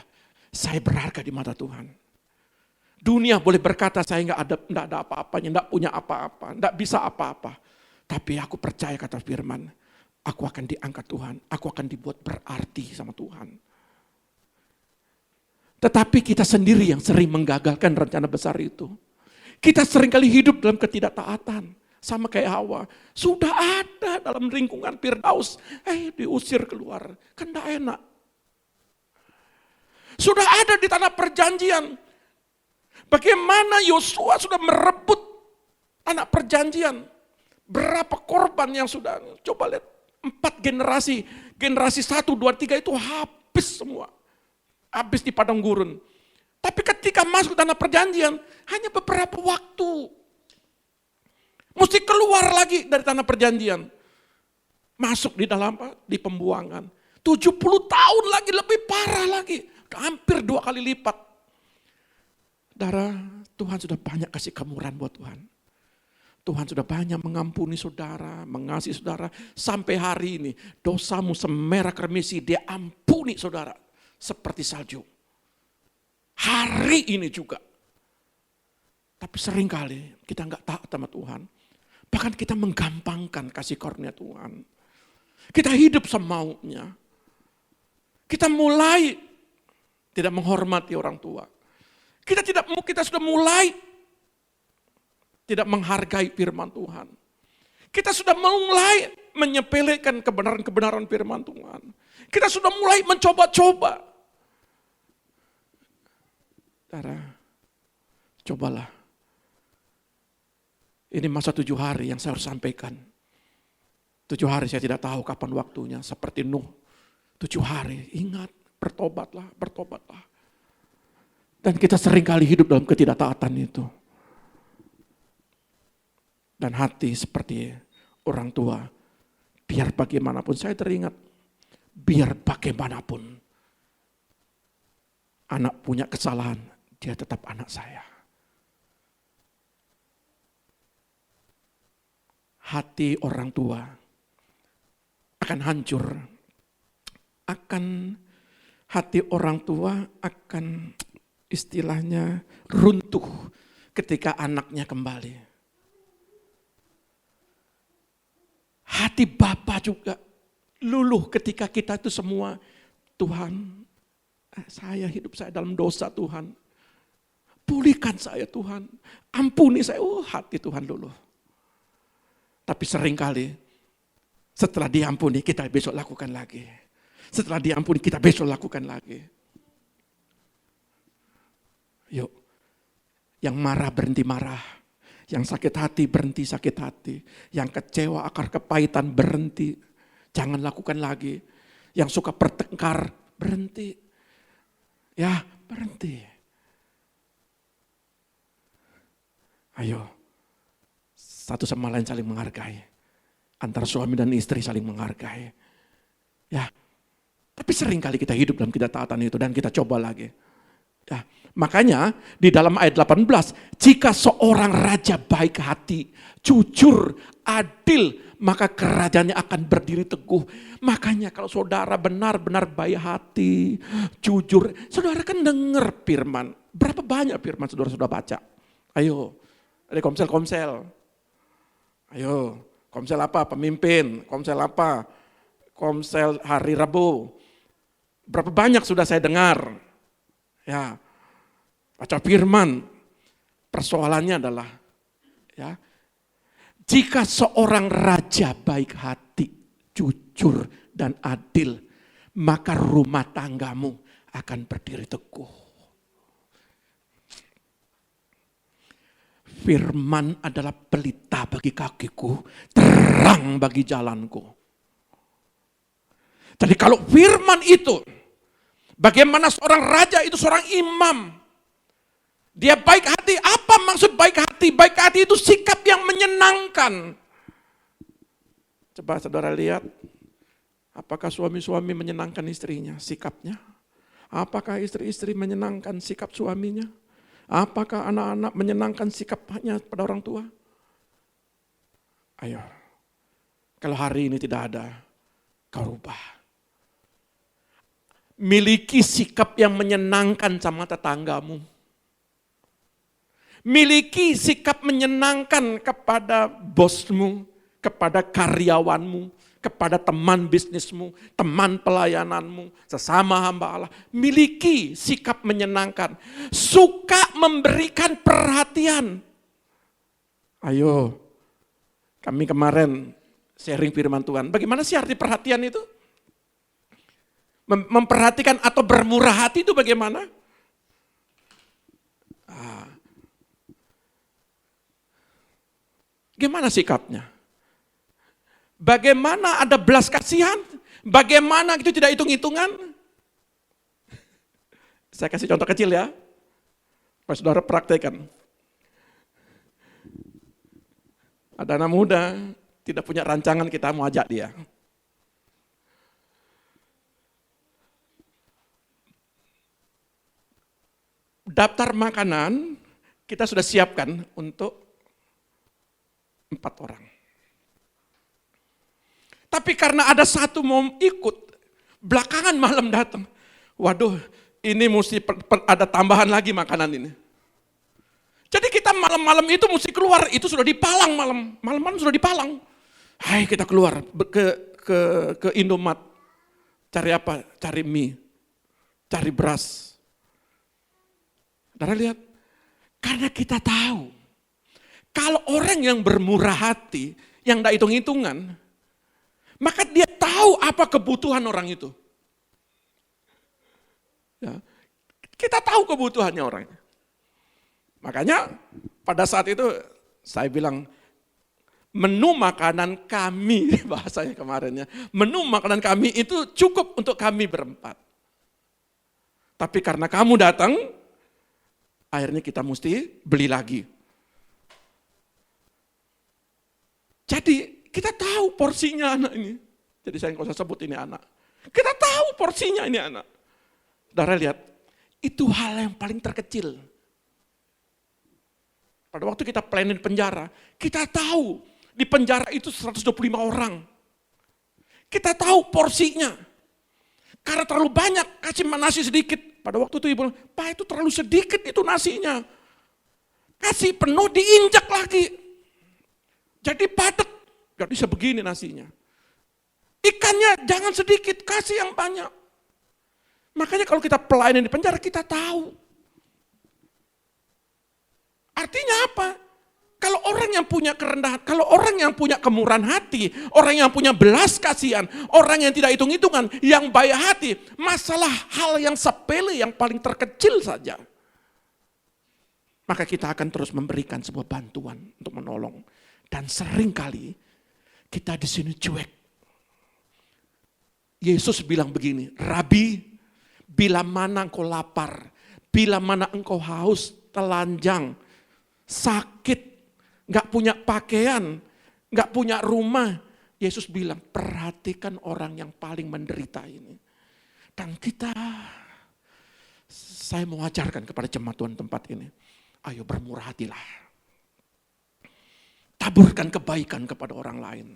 saya berharga di mata Tuhan. Dunia boleh berkata saya enggak ada apa-apanya, enggak punya apa-apa, enggak bisa apa-apa. Tapi aku percaya kata firman, aku akan diangkat Tuhan, aku akan dibuat berarti sama Tuhan. Tetapi kita sendiri yang sering menggagalkan rencana besar itu. Kita seringkali hidup dalam ketidaktaatan. Sama kayak Hawa, sudah ada dalam lingkungan Firdaus, diusir keluar, kan enggak enak. Sudah ada di tanah perjanjian. Bagaimana Yosua sudah merebut tanah perjanjian. Berapa korban yang sudah, coba lihat, 4 generasi, generasi 1, 2, 3 itu habis semua. Habis di padang gurun. Tapi ketika masuk tanah perjanjian, hanya beberapa waktu. Mesti keluar lagi dari tanah perjanjian. Masuk di dalam apa? Di pembuangan. 70 tahun lagi, lebih parah lagi. Hampir 2 kali lipat. Saudara, Tuhan sudah banyak kasih kemurahan buat Tuhan. Tuhan sudah banyak mengampuni saudara, mengasihi saudara. Sampai hari ini dosamu semerah kermisi, dia ampuni saudara. Seperti salju. Hari ini juga. Tapi seringkali kita enggak taat sama Tuhan. Bahkan kita menggampangkan kasih karunia Tuhan. Kita hidup semaunya. Kita mulai tidak menghormati orang tua. Kita sudah mulai tidak menghargai firman Tuhan. Kita sudah mulai menyepelekan kebenaran-kebenaran firman Tuhan. Kita sudah mulai mencoba-coba. Saudara, cobalah. Ini masa 7 hari yang saya harus sampaikan. 7 hari saya tidak tahu kapan waktunya. Seperti Nuh. 7 hari, ingat, bertobatlah, bertobatlah. Dan kita seringkali hidup dalam ketidaktaatan itu. Dan hati seperti orang tua, biar bagaimanapun, saya teringat, biar bagaimanapun anak punya kesalahan, dia tetap anak saya. Hati orang tua akan hancur, hati orang tua akan istilahnya runtuh ketika anaknya kembali. Hati Bapa juga luluh ketika kita itu semua, Tuhan, saya hidup saya dalam dosa Tuhan. Pulihkan saya Tuhan, ampuni saya. Hati Tuhan luluh. Tapi seringkali setelah diampuni kita besok lakukan lagi. Setelah diampuni kita besok lakukan lagi. Yuk, yang marah berhenti marah. Yang sakit hati berhenti sakit hati. Yang kecewa akar kepahitan berhenti. Jangan lakukan lagi. Yang suka bertengkar berhenti. Ya, berhenti. Ayo, satu sama lain saling menghargai. antara suami dan istri saling menghargai. Ya, tapi seringkali kita hidup dalam ketidaktaatan itu dan kita coba lagi. Ya, makanya di dalam ayat 18, jika seorang raja baik hati, jujur, adil, maka kerajaannya akan berdiri teguh. Makanya kalau saudara benar-benar baik hati, jujur, saudara kan dengar firman. Berapa banyak firman saudara sudah baca? Ayo, ada komsel-komsel. Ayo, komsel apa? Pemimpin. Komsel apa? Komsel hari Rabu. Berapa banyak sudah saya dengar. Ya, baca firman. Persoalannya adalah, ya, jika seorang raja baik hati, jujur dan adil, maka rumah tanggamu akan berdiri teguh. Firman adalah pelita bagi kakiku, terang bagi jalanku. Jadi kalau firman itu, bagaimana seorang raja itu seorang imam, dia baik hati. Apa maksud baik hati? Baik hati itu sikap yang menyenangkan. Coba saudara lihat, apakah suami-suami menyenangkan istrinya, sikapnya? Apakah istri-istri menyenangkan sikap suaminya? Apakah anak-anak menyenangkan sikapnya pada orang tua? Ayo, kalau hari ini tidak ada, kau rubah. Miliki sikap yang menyenangkan sama tetanggamu. Miliki sikap menyenangkan kepada bosmu, kepada karyawanmu, kepada teman bisnismu, teman pelayananmu, sesama hamba Allah. Miliki sikap menyenangkan. Suka memberikan perhatian. Ayo, kami kemarin sharing firman Tuhan. Bagaimana sih arti perhatian itu? Memperhatikan atau bermurah hati itu bagaimana? Gimana sikapnya? Bagaimana ada belas kasihan? Bagaimana itu tidak hitung-hitungan? Saya kasih contoh kecil ya. Pak saudara praktekkan. Ada anak muda, tidak punya rancangan, kita mau ajak dia. Daftar makanan kita sudah siapkan untuk 4 orang. Tapi karena ada satu mau ikut, belakangan malam datang. Waduh, ini mesti ada tambahan lagi makanan ini. Jadi kita malam-malam itu mesti keluar, itu sudah dipalang malam-malam sudah dipalang. Hai kita keluar ke Indomaret, cari apa? Cari mie, cari beras. Saudara lihat, karena kita tahu, kalau orang yang bermurah hati, yang tidak hitung-hitungan, maka dia tahu apa kebutuhan orang itu. Ya, kita tahu kebutuhannya orang. Makanya pada saat itu saya bilang, menu makanan kami, bahasanya kemarinnya, menu makanan kami itu cukup untuk kami berempat. Tapi karena kamu datang, akhirnya kita mesti beli lagi. Jadi kita tahu porsinya anak ini. Jadi saya nggak usah sebut ini anak. Kita tahu porsinya ini anak. Saudara lihat, itu hal yang paling terkecil. Pada waktu kita planning penjara, kita tahu di penjara itu 125 orang. Kita tahu porsinya. Karena terlalu banyak, kasih nasi sedikit. Pada waktu itu ibu bilang, Pak itu terlalu sedikit itu nasinya. Kasih penuh diinjak lagi. Jadi padat. Gak bisa begini nasinya. Ikannya jangan sedikit, kasih yang banyak. Makanya kalau kita pelayanan di penjara, kita tahu. Artinya apa? Kalau orang yang punya kerendahan, kalau orang yang punya kemurahan hati, orang yang punya belas kasihan, orang yang tidak hitung-hitungan, yang baik hati, masalah hal yang sepele, yang paling terkecil saja. Maka kita akan terus memberikan sebuah bantuan untuk menolong. Dan seringkali kita di sini cuek. Yesus bilang begini, Rabi, bila mana engkau lapar, bila mana engkau haus, telanjang, sakit, gak punya pakaian, gak punya rumah, Yesus bilang, perhatikan orang yang paling menderita ini. Dan saya mau ajarkan kepada jemaat Tuhan tempat ini. Ayo bermurah hatilah. Taburkan kebaikan kepada orang lain.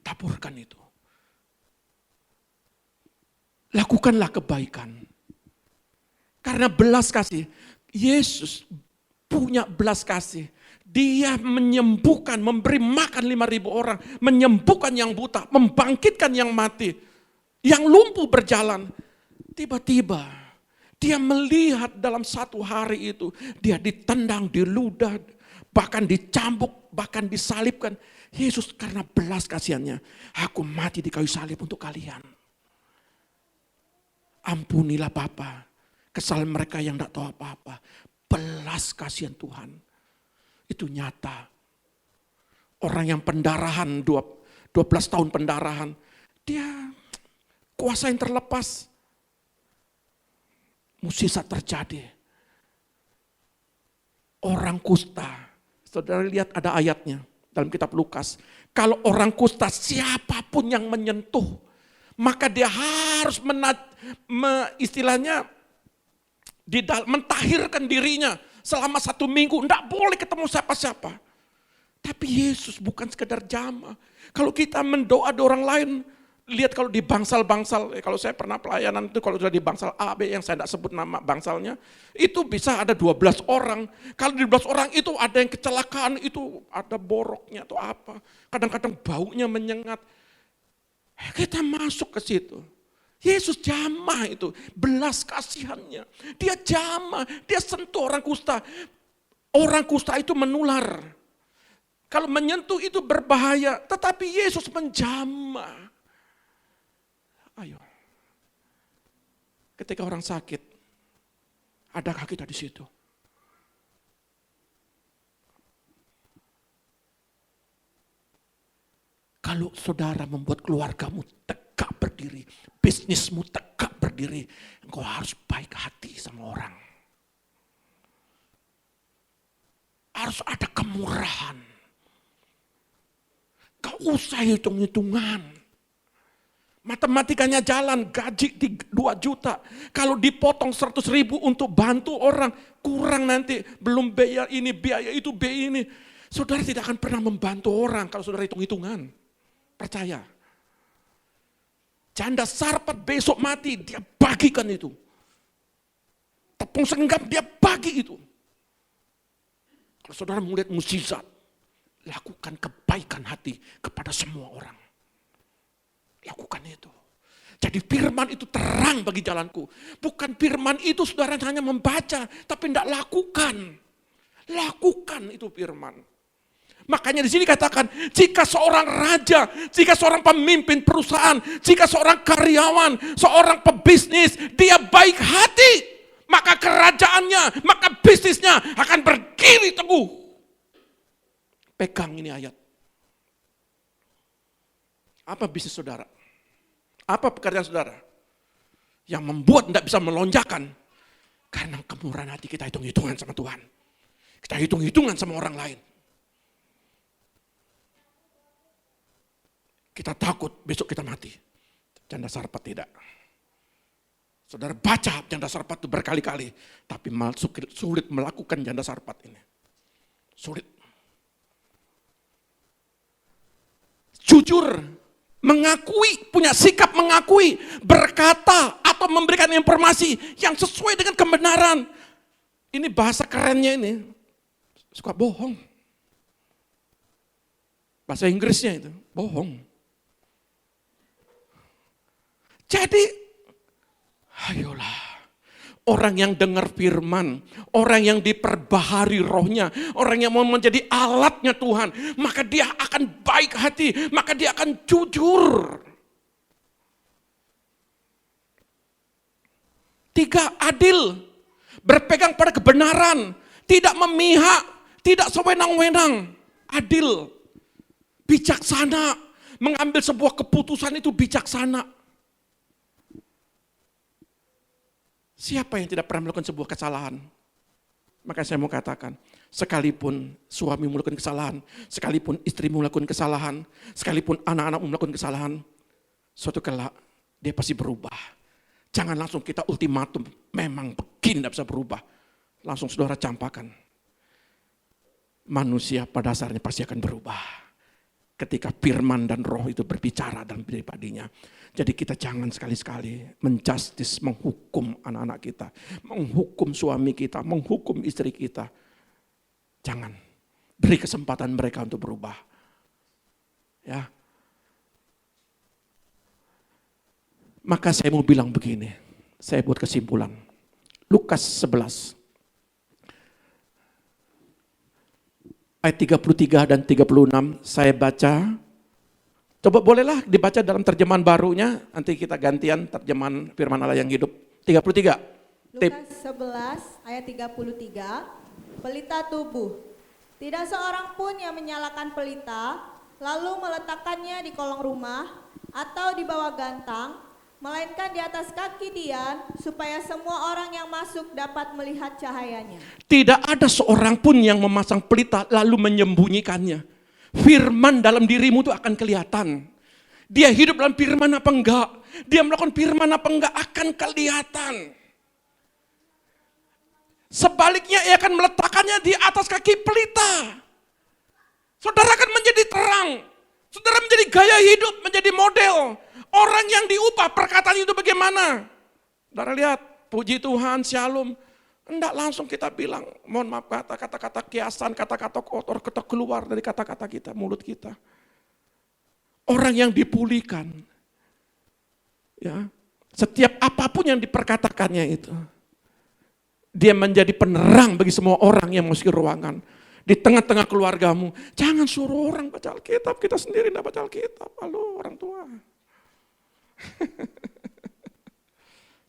Taburkan itu. Lakukanlah kebaikan. Karena belas kasih, Yesus punya belas kasih. Dia menyembuhkan, memberi makan 5.000 orang, menyembuhkan yang buta, membangkitkan yang mati, yang lumpuh berjalan. Tiba-tiba dia melihat dalam satu hari itu, dia ditendang, diludah, bahkan dicambuk, bahkan disalibkan. Yesus karena belas kasihannya, aku mati di kayu salib untuk kalian. Ampunilah Bapa kesalahan mereka yang tidak tahu apa-apa. Belas kasihan Tuhan. Itu nyata. Orang yang pendarahan, 12 tahun pendarahan, dia kuasa yang terlepas. Mukjizat terjadi. Orang kusta, saudara lihat ada ayatnya dalam kitab Lukas. Kalau orang kusta siapapun yang menyentuh, maka dia harus istilahnya mentahirkan dirinya selama 1 minggu. Tidak boleh ketemu siapa-siapa. Tapi Yesus bukan sekedar jamah. Kalau kita mendoa orang lain, lihat kalau di bangsal-bangsal, kalau saya pernah pelayanan itu kalau sudah di bangsal A, B yang saya tidak sebut nama bangsalnya, itu bisa ada 12 orang. Kalau di 12 orang itu ada yang kecelakaan, itu ada boroknya atau apa. Kadang-kadang baunya menyengat. Kita masuk ke situ. Yesus jamah itu, belas kasihannya. Dia jamah, dia sentuh orang kusta. Orang kusta itu menular. Kalau menyentuh itu berbahaya, tetapi Yesus menjamah. Ayo. Ketika orang sakit, adakah kita di situ? Kalau saudara membuat keluargamu tegak berdiri, bisnismu tegak berdiri, engkau harus baik hati sama orang. Harus ada kemurahan. Gak usah hitung-hitungan. Matematikanya jalan, gaji 2 juta. Kalau dipotong 100.000 untuk bantu orang, kurang nanti. Belum biaya ini, biaya itu, biaya ini. Saudara tidak akan pernah membantu orang kalau saudara hitung-hitungan. Percaya. Janda sarpat besok mati, dia bagikan itu. Tepung senggam, dia bagi itu. Kalau saudara melihat mukjizat, lakukan kebaikan hati kepada semua orang. Lakukan itu. Jadi firman itu terang bagi jalanku. Bukan firman itu saudara hanya membaca, tapi tidak lakukan. Lakukan itu firman. Makanya di sini katakan, jika seorang raja, jika seorang pemimpin perusahaan, jika seorang karyawan, seorang pebisnis, dia baik hati, maka kerajaannya, maka bisnisnya akan berdiri teguh. Pegang ini ayat. Apa bisnis saudara? Apa pekerjaan saudara? Yang membuat tidak bisa melonjakan. Karena kemurahan hati kita hitung-hitungan sama Tuhan. Kita hitung-hitungan sama orang lain. Kita takut besok kita mati. Janda sarpat tidak. Saudara baca janda sarpat itu berkali-kali. Tapi sulit melakukan janda sarpat ini. Sulit. Jujur. Mengakui, punya sikap mengakui. Berkata atau memberikan informasi yang sesuai dengan kebenaran. Ini bahasa kerennya ini. Suka bohong. Bahasa Inggrisnya itu. Bohong. Jadi, ayolah, orang yang dengar firman, orang yang diperbahari rohnya, orang yang mau menjadi alatnya Tuhan, maka dia akan baik hati, maka dia akan jujur. 3, adil, berpegang pada kebenaran, tidak memihak, tidak sewenang-wenang, adil, bijaksana, mengambil sebuah keputusan itu bijaksana. Siapa yang tidak pernah melakukan sebuah kesalahan? Maka saya mau katakan, sekalipun suami melakukan kesalahan, sekalipun istri melakukan kesalahan, sekalipun anak-anak melakukan kesalahan, suatu kelak dia pasti berubah. Jangan langsung kita ultimatum, memang begini tidak bisa berubah. Langsung saudara campakan. Manusia pada dasarnya pasti akan berubah. Ketika firman dan roh itu berbicara dalam pribadinya. Jadi kita jangan sekali-sekali menjustis, menghukum anak-anak kita. Menghukum suami kita, menghukum istri kita. Jangan. Beri kesempatan mereka untuk berubah. Ya. Maka saya mau bilang begini. Saya buat kesimpulan. Lukas 11. Ayat 33 dan 36 saya baca. Coba bolehlah dibaca dalam terjemahan barunya, nanti kita gantian terjemahan firman Allah yang hidup. 33. Lukas 11 ayat 33, pelita tubuh. Tidak seorang pun yang menyalakan pelita, lalu meletakkannya di kolong rumah atau di bawah gantang, melainkan di atas kaki dian, supaya semua orang yang masuk dapat melihat cahayanya. Tidak ada seorang pun yang memasang pelita lalu menyembunyikannya. Firman dalam dirimu itu akan kelihatan. Dia hidup dalam firman apa enggak, dia melakukan firman apa enggak akan kelihatan. Sebaliknya ia akan meletakkannya di atas kaki pelita. Saudara akan menjadi terang. Saudara menjadi gaya hidup, menjadi model. Orang yang diupah perkataan itu bagaimana? Saudara lihat, puji Tuhan, shalom. Enggak langsung kita bilang, mohon maaf kata-kata kiasan, kata-kata kotor, keluar dari kata-kata kita, mulut kita. Orang yang dipulihkan. Ya, setiap apapun yang diperkatakannya itu. Dia menjadi penerang bagi semua orang yang masuk ruangan. Di tengah-tengah keluargamu, jangan suruh orang baca Alkitab, kita sendiri tidak baca Alkitab. Halo orang tua.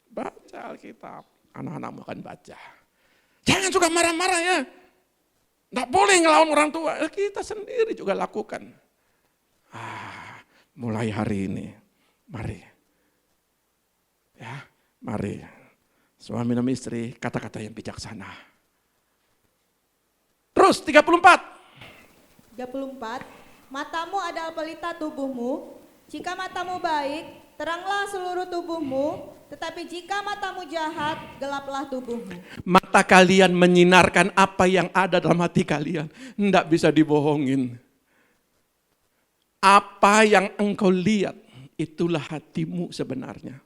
Baca Alkitab, anak-anakmu akan baca. Jangan suka marah-marah ya. Tidak boleh ngelawan orang tua, kita sendiri juga lakukan. Mulai hari ini, mari. Ya, mari. Suami dan istri, kata-kata yang bijaksana. Terus 34. Matamu adalah pelita tubuhmu. Jika matamu baik, teranglah seluruh tubuhmu, tetapi jika matamu jahat, gelaplah tubuhmu. Mata kalian menyinarkan apa yang ada dalam hati kalian. Tidak bisa dibohongin. Apa yang engkau lihat, itulah hatimu sebenarnya.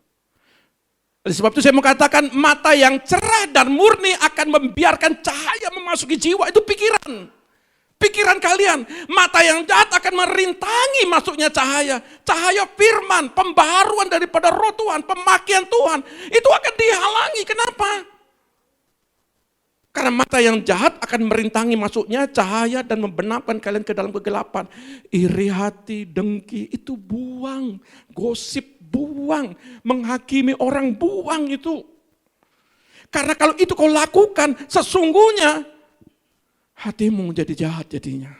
Oleh sebab itu saya mau katakan, mata yang cerah dan murni akan membiarkan cahaya memasuki jiwa, itu pikiran. Pikiran kalian, mata yang jahat akan merintangi masuknya cahaya. Cahaya firman, pembaharuan daripada roh Tuhan, pemakian Tuhan, itu akan dihalangi. Kenapa? Karena mata yang jahat akan merintangi masuknya cahaya dan membenamkan kalian ke dalam kegelapan. Iri hati, dengki, itu buang. Gosip, buang. Menghakimi orang, buang itu. Karena kalau itu kau lakukan, sesungguhnya hatimu menjadi jahat jadinya.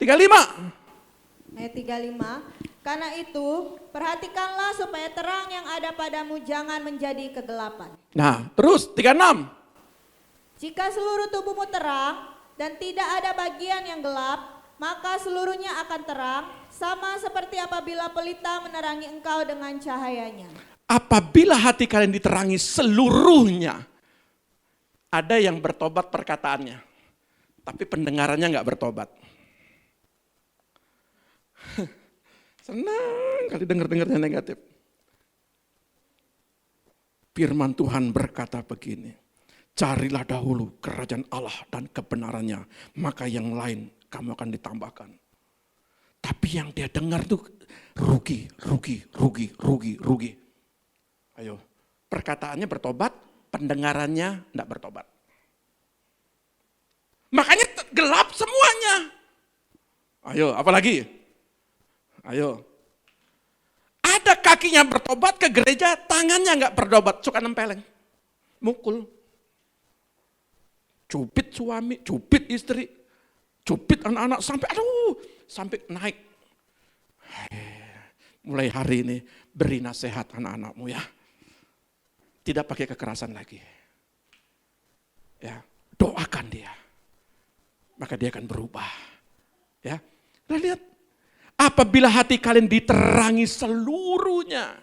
35. Ayat 35. Karena itu, perhatikanlah supaya terang yang ada padamu jangan menjadi kegelapan. Nah, terus 36. Jika seluruh tubuhmu terang dan tidak ada bagian yang gelap, maka seluruhnya akan terang, sama seperti apabila pelita menerangi engkau dengan cahayanya. Apabila hati kalian diterangi seluruhnya, ada yang bertobat perkataannya, tapi pendengarannya nggak bertobat. Senang kali dengar-dengarnya negatif. Firman Tuhan berkata begini, carilah dahulu kerajaan Allah dan kebenarannya, maka yang lain kamu akan ditambahkan. Tapi yang dia dengar tuh rugi. Ayo, perkataannya bertobat, pendengarannya tidak bertobat. Makanya gelap semuanya. Ayo, apalagi? Ayo. Ada kakinya bertobat ke gereja, tangannya nggak bertobat, suka nempeleng. Mukul. Cubit suami, cubit istri, cubit anak-anak, sampai naik. Mulai hari ini beri nasihat anak-anakmu ya. Tidak pakai kekerasan lagi. Ya, doakan dia. Maka dia akan berubah. Ya. Nah, lihat, apabila hati kalian diterangi seluruhnya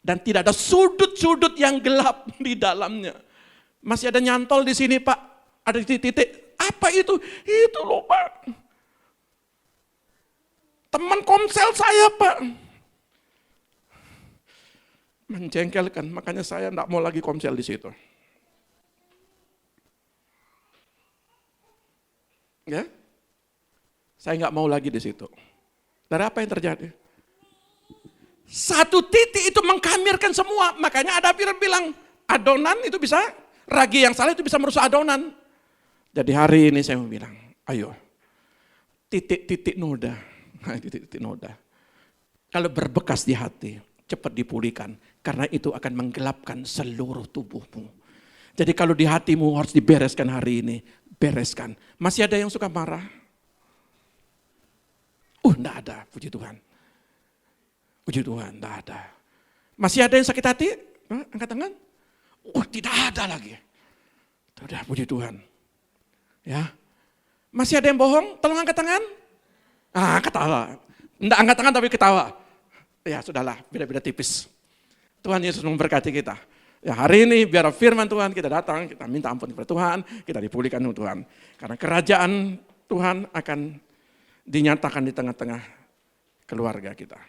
dan tidak ada sudut-sudut yang gelap di dalamnya. Masih ada nyantol di sini, Pak. Ada titik-titik. Apa itu? Itu loh, Pak. Teman komsel saya, Pak. Menjengkelkan, makanya saya enggak mau lagi komsel di situ. Ya, saya nggak mau lagi di situ. Dari apa yang terjadi? Satu titik itu mengkamirkan semua. Makanya ada firman bilang, adonan itu bisa, ragi yang salah itu bisa merusak adonan. Jadi hari ini saya mau bilang, ayo, titik-titik noda. Titik-titik noda. Kalau berbekas di hati, cepat dipulihkan. Karena itu akan menggelapkan seluruh tubuhmu. Jadi kalau di hatimu harus dibereskan hari ini, bereskan. Masih ada yang suka marah? Enggak ada, puji Tuhan. Puji Tuhan, enggak ada. Masih ada yang sakit hati? Angkat tangan. Tidak ada lagi. Sudah, puji Tuhan. Ya. Masih ada yang bohong? Tolong angkat tangan. Ketawa. Enggak angkat tangan tapi ketawa. Ya, sudahlah, beda-beda tipis. Tuhan Yesus memberkati kita. Ya, hari ini biar firman Tuhan kita datang, kita minta ampun kepada Tuhan, kita dipulihkan oleh Tuhan. Karena kerajaan Tuhan akan dinyatakan di tengah-tengah keluarga kita.